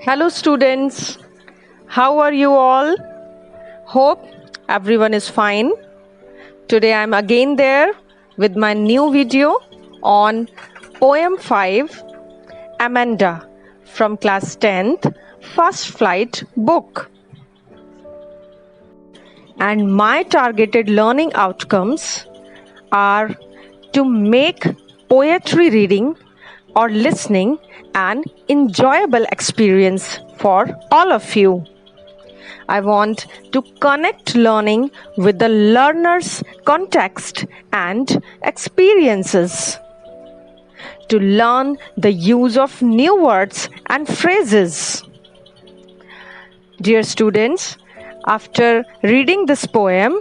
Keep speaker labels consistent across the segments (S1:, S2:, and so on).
S1: Hello students, how are you all? Hope everyone is fine. Today I am again there with my new video on Poem-5 Amanda from class 10th First Flight book. And my targeted learning outcomes are to make poetry reading or listening an enjoyable experience for all of you. I want to connect learning with the learner's context and experiences. To learn the use of new words and phrases. Dear students, after reading this poem,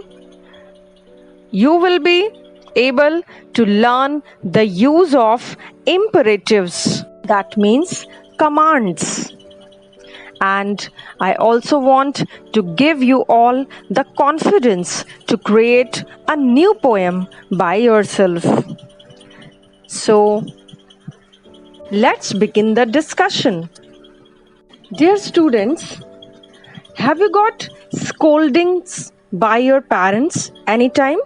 S1: you will be able to learn the use of imperatives. That means commands. And I also want to give you all the confidence to create a new poem by yourself. So, let's begin the discussion. Dear students, have you got scoldings by your parents anytime?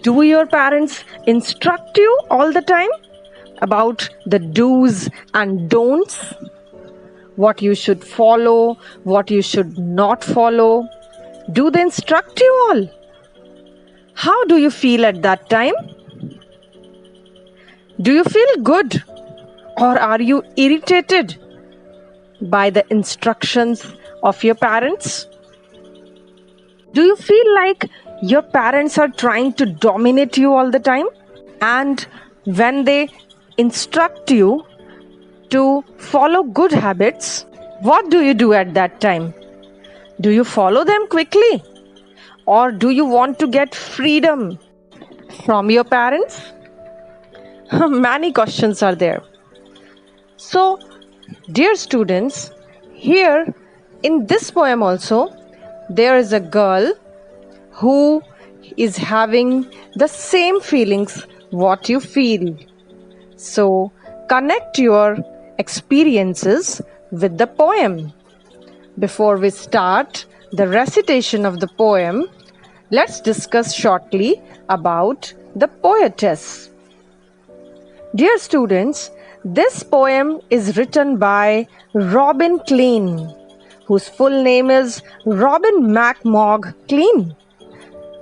S1: Do your parents instruct you all the time about the do's and don'ts? What you should follow, what you should not follow? Do they instruct you all? How do you feel at that time? Do you feel good or are you irritated by the instructions of your parents? Do you feel like your parents are trying to dominate you all the time? And when they instruct you to follow good habits, what do you do at that time? Do you follow them quickly? Or do you want to get freedom from your parents? Many questions are there. So, dear students, here in this poem also, there is a girl who is having the same feelings what you feel. So, connect your experiences with the poem. Before we start the recitation of the poem, let's discuss shortly about the poetess. Dear students, this poem is written by Robin Klein, whose full name is Robin McMogg Klein.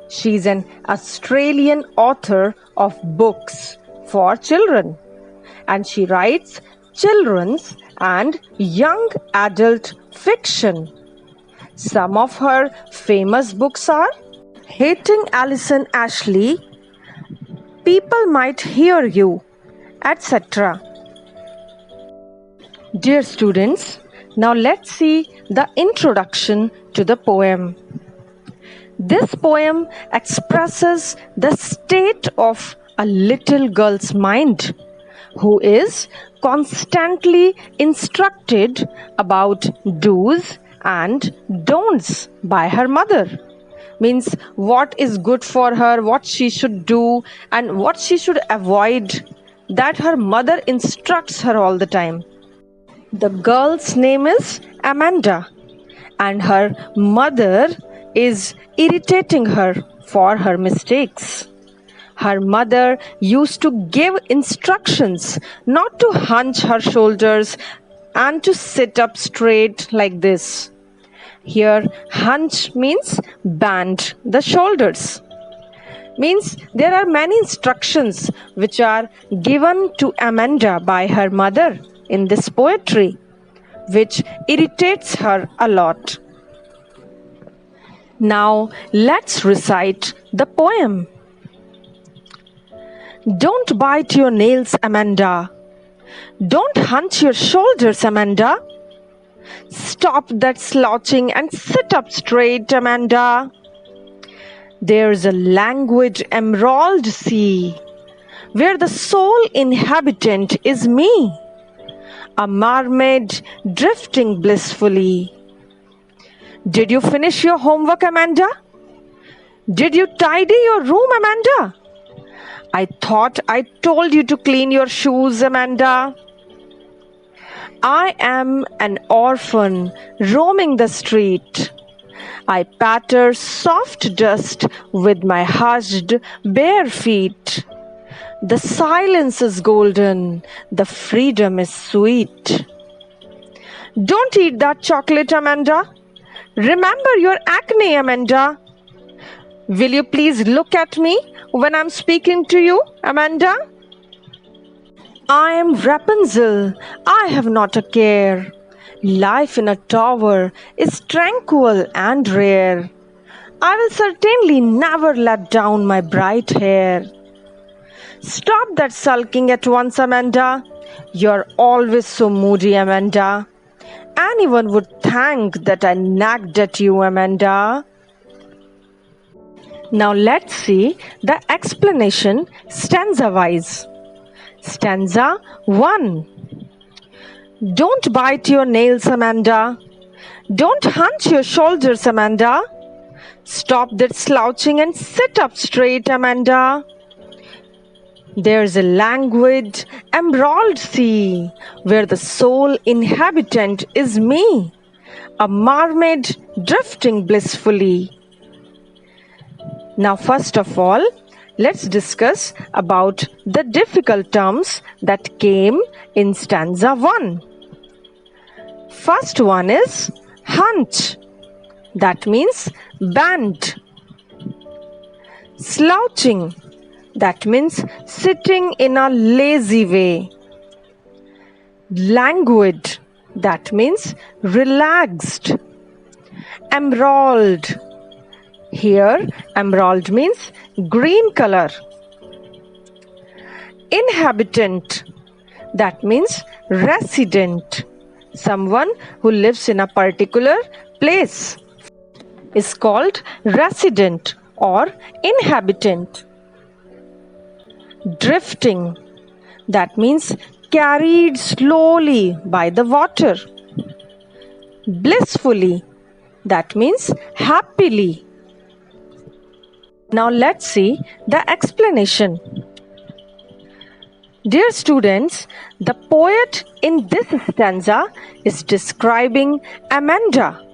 S1: She's an Australian author of books for children, and she writes children's and young adult fiction. Some of her famous books are Hating Alison Ashley, People Might Hear You, etc. Dear students, now let's see the introduction to the poem. This poem expresses the state of a little girl's mind who is constantly instructed about do's and don'ts by her mother. Means what is good for her, what she should do and what she should avoid, that her mother instructs her all the time. The girl's name is Amanda and her mother is irritating her for her mistakes. Her mother used to give instructions not to hunch her shoulders and to sit up straight like this. Here, hunch means bend the shoulders. Means there are many instructions which are given to Amanda by her mother in this poetry, which irritates her a lot. Now, let's recite the poem. Don't bite your nails, Amanda. Don't hunch your shoulders, Amanda. Stop that slouching and sit up straight, Amanda. There's a languid emerald sea where the sole inhabitant is me, a mermaid drifting blissfully. Did you finish your homework, Amanda? Did you tidy your room, Amanda? I thought I told you to clean your shoes, Amanda. I am an orphan roaming the street. I patter soft dust with my hushed bare feet. The silence is golden, the freedom is sweet. Don't eat that chocolate, Amanda. Remember your acne, Amanda. Will you please look at me when I'm speaking to you, Amanda? I am Rapunzel, I have not a care. Life in a tower is tranquil and rare. I will certainly never let down my bright hair. Stop that sulking at once, Amanda. You're always so moody, Amanda. Anyone would think that I nagged at you, Amanda. Now let's see the explanation stanza-wise. Stanza 1. Don't bite your nails, Amanda. Don't hunch your shoulders, Amanda. Stop that slouching and sit up straight, Amanda. There's a languid, emerald sea where the sole inhabitant is me, a mermaid drifting blissfully. Now, first of all, let's discuss about the difficult terms that came in stanza 1. First one is hunch. That means bend. Slouching. That means sitting in a lazy way. Languid. That means relaxed. Emerald. Here, emerald means green color. Inhabitant. That means resident. Someone who lives in a particular place is called resident or inhabitant. Drifting. That means carried slowly by the water. Blissfully. That means happily. Now let's see the explanation. Dear students, the poet in this stanza is describing Amanda,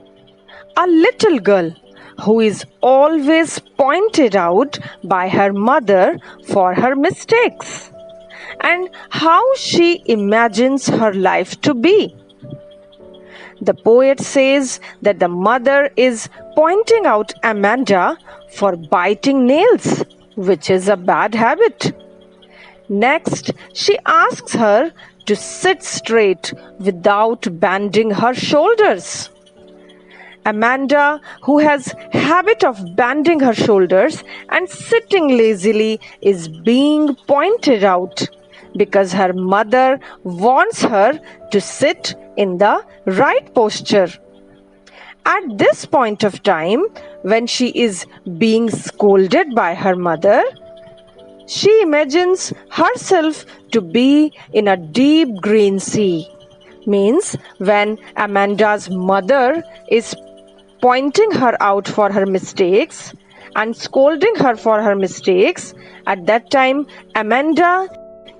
S1: a little girl who is always pointed out by her mother for her mistakes and how she imagines her life to be. The poet says that the mother is pointing out Amanda for biting nails, which is a bad habit. Next, she asks her to sit straight without bending her shoulders. Amanda, who has habit of bending her shoulders and sitting lazily, is being pointed out because her mother wants her to sit in the right posture. At this point of time, when she is being scolded by her mother, she imagines herself to be in a deep green sea. Means when Amanda's mother is pointing her out for her mistakes and scolding her for her mistakes, at that time Amanda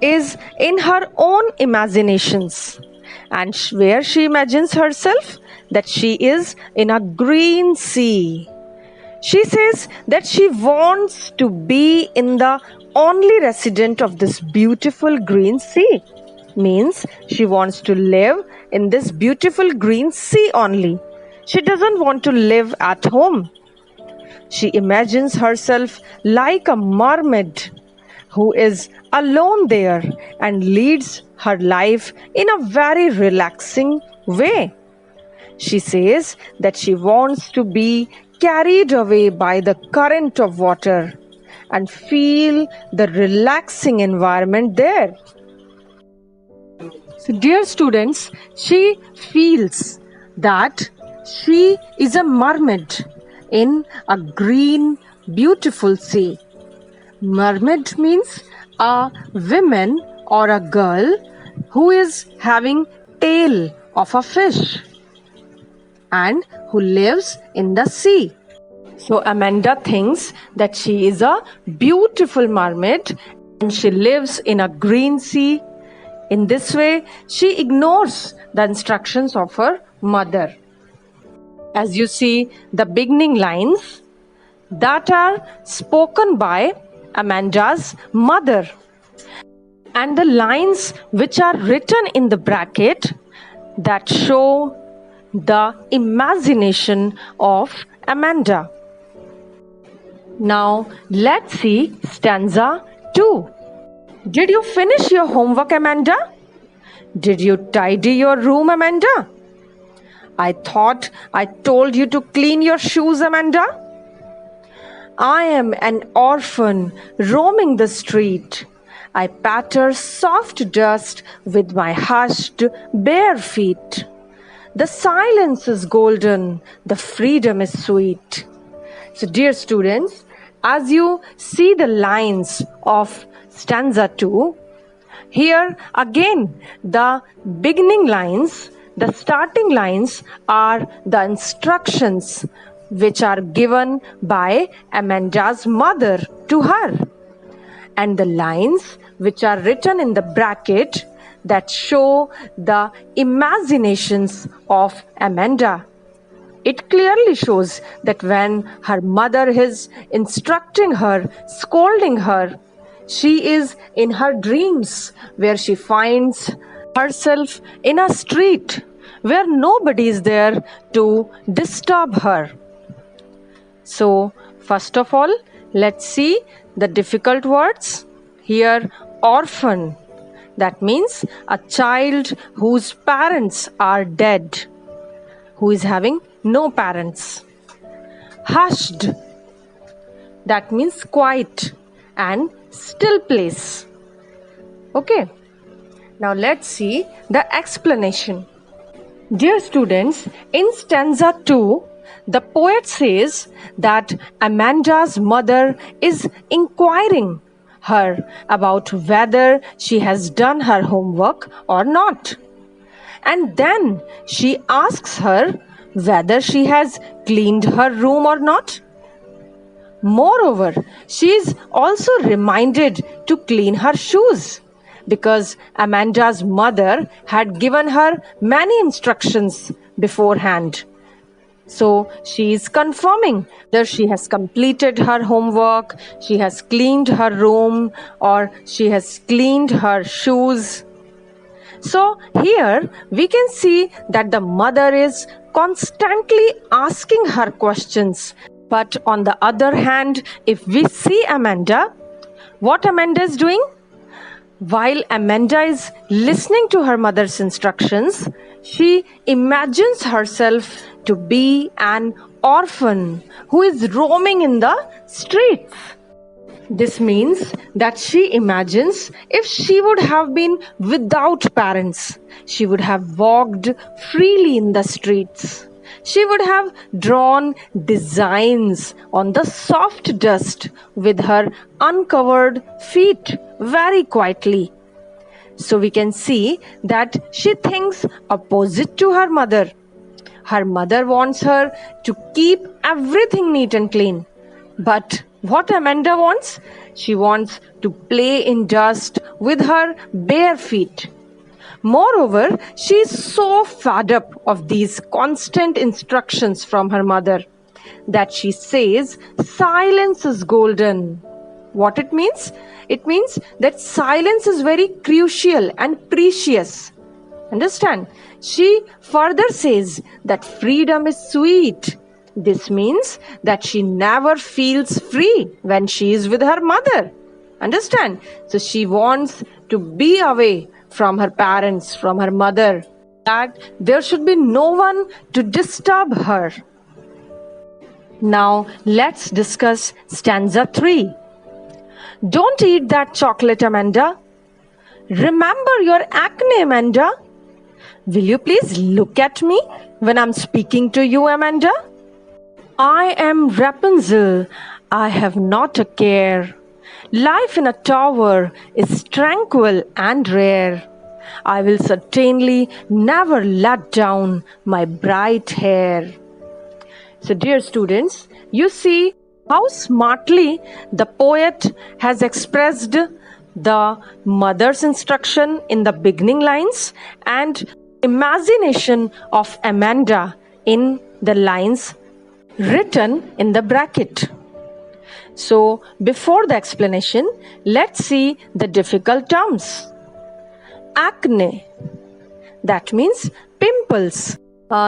S1: is in her own imaginations, and where she imagines herself that she is in a green sea. She says that she wants to be in the only resident of this beautiful green sea. Means she wants to live in this beautiful green sea only. She doesn't want to live at home. She imagines herself like a mermaid who is alone there and leads her life in a very relaxing way. She says that she wants to be carried away by the current of water and feel the relaxing environment there. So, dear students, she feels that she is a mermaid in a green, beautiful sea. Mermaid means a woman or a girl who is having tail of a fish and who lives in the sea. So Amanda thinks that she is a beautiful mermaid and she lives in a green sea. In this way, she ignores the instructions of her mother. As you see, the beginning lines that are spoken by Amanda's mother, and the lines which are written in the bracket that show the imagination of Amanda. Now let's see stanza 2. Did you finish your homework, Amanda? Did you tidy your room, Amanda? I thought I told you to clean your shoes, Amanda. I am an orphan roaming the street. I patter soft dust with my hushed bare feet. The silence is golden, the freedom is sweet. So dear students, as you see the lines of stanza 2, here again the beginning lines, the starting lines are the instructions which are given by Amanda's mother to her, and the lines which are written in the bracket that show the imaginations of Amanda. It clearly shows that when her mother is instructing her, scolding her, she is in her dreams where she finds herself in a street where nobody is there to disturb her. So, first of all, let's see the difficult words. Here, orphan. That means a child whose parents are dead, who is having no parents. Hushed. That means quiet and still place. Okay. Now let's see the explanation. Dear students, in stanza 2, the poet says that Amanda's mother is inquiring her about whether she has done her homework or not. And then she asks her whether she has cleaned her room or not. Moreover, she is also reminded to clean her shoes, because Amanda's mother had given her many instructions beforehand. So she is confirming that she has completed her homework, she has cleaned her room, or she has cleaned her shoes. So here we can see that the mother is constantly asking her questions. But on the other hand, if we see Amanda, what Amanda is doing? While Amanda is listening to her mother's instructions, she imagines herself to be an orphan who is roaming in the streets. This means that she imagines if she would have been without parents, she would have walked freely in the streets. She would have drawn designs on the soft dust with her uncovered feet very quietly. So we can see that she thinks opposite to her mother. Her mother wants her to keep everything neat and clean. But what Amanda wants? She wants to play in dust with her bare feet. Moreover, she is so fed up of these constant instructions from her mother that she says silence is golden. What it means? It means that silence is very crucial and precious. Understand? She further says that freedom is sweet. This means that she never feels free when she is with her mother. Understand? So she wants to be away from her parents, from her mother, that there should be no one to disturb her. Now let's discuss stanza 3. Don't eat that chocolate, Amanda. Remember your acne, Amanda. Will you please look at me when I'm speaking to you, Amanda? I am Rapunzel. I have not a care. Life in a tower is tranquil and rare. I will certainly never let down my bright hair. So, dear students, you see how smartly the poet has expressed the mother's instruction in the beginning lines and imagination of Amanda in the lines written in the bracket. So, before the explanation, let's see the difficult terms. Acne, that means pimples.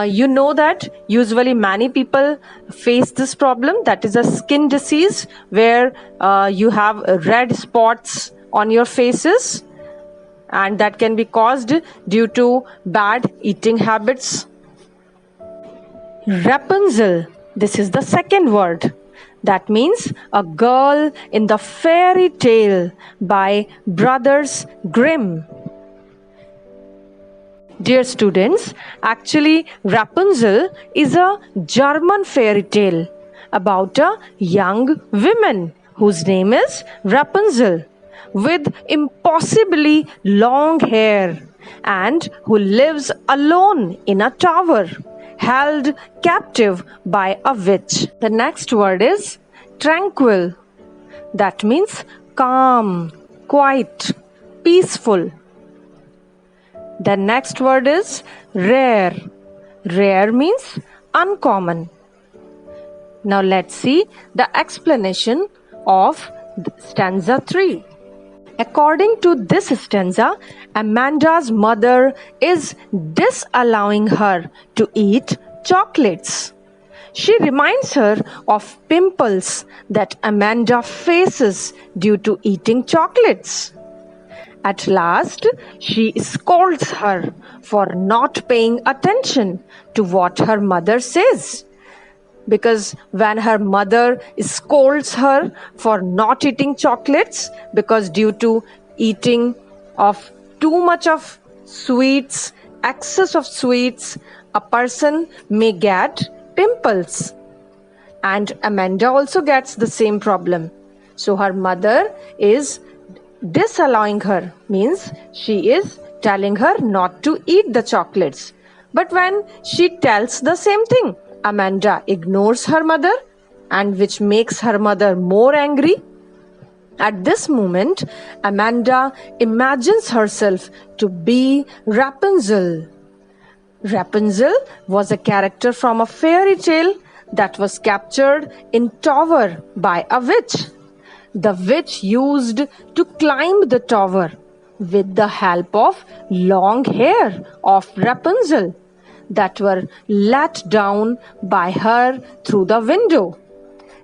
S1: You know that usually many people face this problem, that is a skin disease where you have red spots on your faces, and that can be caused due to bad eating habits. Rapunzel, this is the second word. That means a girl in the fairy tale by Brothers Grimm. Dear students, actually Rapunzel is a German fairy tale about a young woman whose name is Rapunzel with impossibly long hair and who lives alone in a tower held captive by a witch. The next word is tranquil. That means calm, quiet, peaceful. The next word is rare. Rare means uncommon. Now let's see the explanation of stanza 3. According to this stanza, Amanda's mother is disallowing her to eat chocolates. She reminds her of pimples that Amanda faces due to eating chocolates. At last, she scolds her for not paying attention to what her mother says. Because when her mother scolds her for not eating chocolates, because due to eating of too much of sweets, excess of sweets, a person may get pimples. And Amanda also gets the same problem. So her mother is disallowing her, means she is telling her not to eat the chocolates. But when she tells the same thing, Amanda ignores her mother, and which makes her mother more angry. At this moment, Amanda imagines herself to be Rapunzel. Rapunzel was a character from a fairy tale that was captured in tower by a witch. The witch used to climb the tower with the help of long hair of Rapunzel that were let down by her through the window.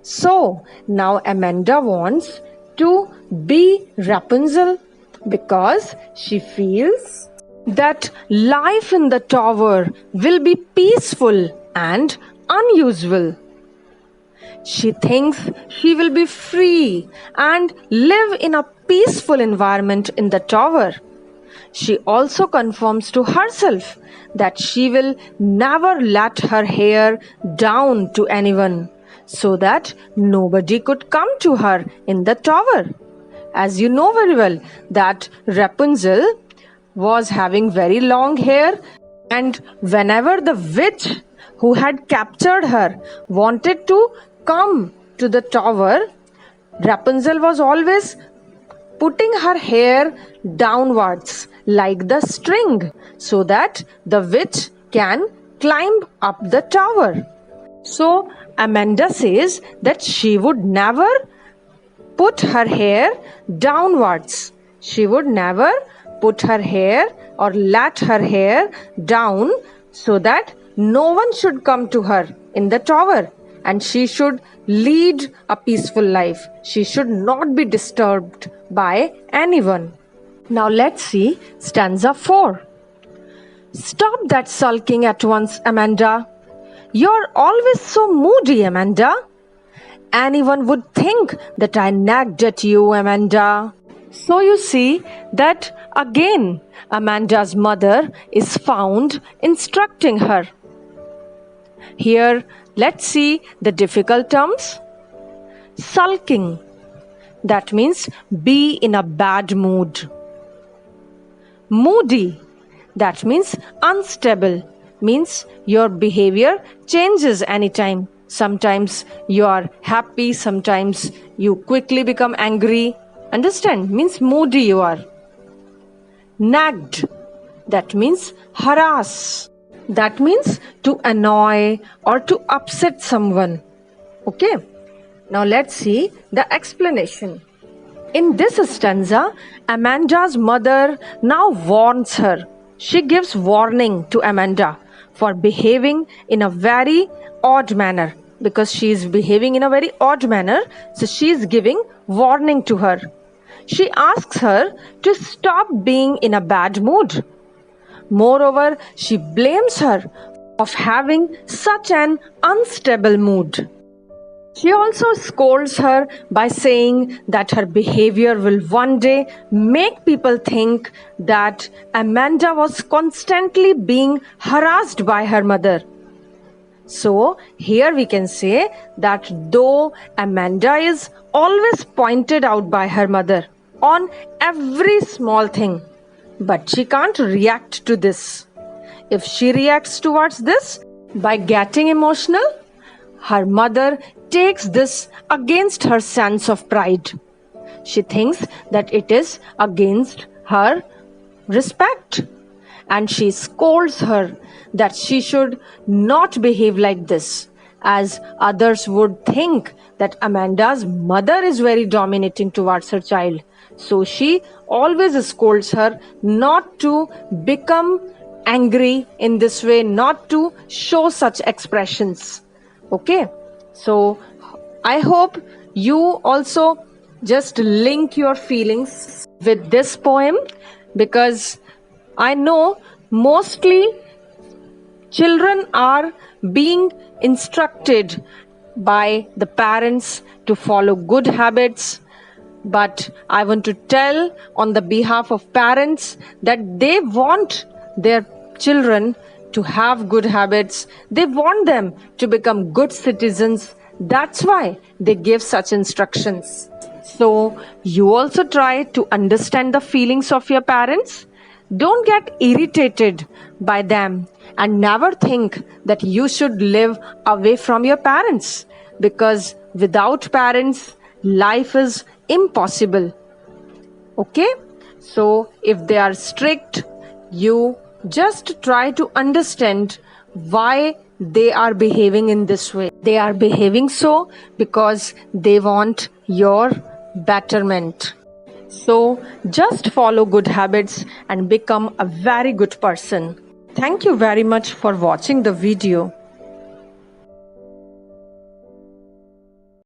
S1: So now Amanda wants to be Rapunzel because she feels that life in the tower will be peaceful and unusual. She thinks she will be free and live in a peaceful environment in the tower. She also confirms to herself that she will never let her hair down to anyone, so that nobody could come to her in the tower. As you know very well that Rapunzel was having very long hair, and whenever the witch who had captured her wanted to come to the tower, Rapunzel was always putting her hair downwards like the string so that the witch can climb up the tower. So Amanda says that she would never put her hair downwards. She would never put her hair or let her hair down so that no one should come to her in the tower, and she should lead a peaceful life. She should not be disturbed by anyone. Now let's see stanza 4. Stop that sulking at once, Amanda. You're always so moody, Amanda. Anyone would think that I nagged at you, Amanda. So you see that again Amanda's mother is found instructing her. Here, let's see the difficult terms. Sulking, that means be in a bad mood. Moody, that means unstable, means your behavior changes anytime. Sometimes you are happy, sometimes you quickly become angry, Understand? Means moody you are. Nagged. That means harass. That means to annoy or to upset someone. Okay. Now let's see the explanation. In this stanza, Amanda's mother now warns her. She gives warning to Amanda for behaving in a very odd manner. Because she is behaving in a very odd manner, so she is giving warning to her. She asks her to stop being in a bad mood. Moreover, she blames her of having such an unstable mood. She also scolds her by saying that her behavior will one day make people think that Amanda was constantly being harassed by her mother. So, here we can say that though Amanda is always pointed out by her mother on every small thing, but she can't react to this. If she reacts towards this by getting emotional, her mother takes this against her sense of pride. She thinks that it is against her respect, and she scolds her that she should not behave like this, as others would think that Amanda's mother is very dominating towards her child. So she always scolds her not to become angry in this way, not to show such expressions. Okay, so I hope you also just link your feelings with this poem, because I know mostly children are being instructed by the parents to follow good habits. But I want to tell on the behalf of parents that they want their children to have good habits. They want them to become good citizens. That's why they give such instructions. So you also try to understand the feelings of your parents. Don't get irritated by them and never think that you should live away from your parents, because without parents, life is impossible. Okay? So if they are strict, you just try to understand why they are behaving in this way. They are behaving so because they want your betterment. So just follow good habits and become a very good person. Thank you very much for watching the video.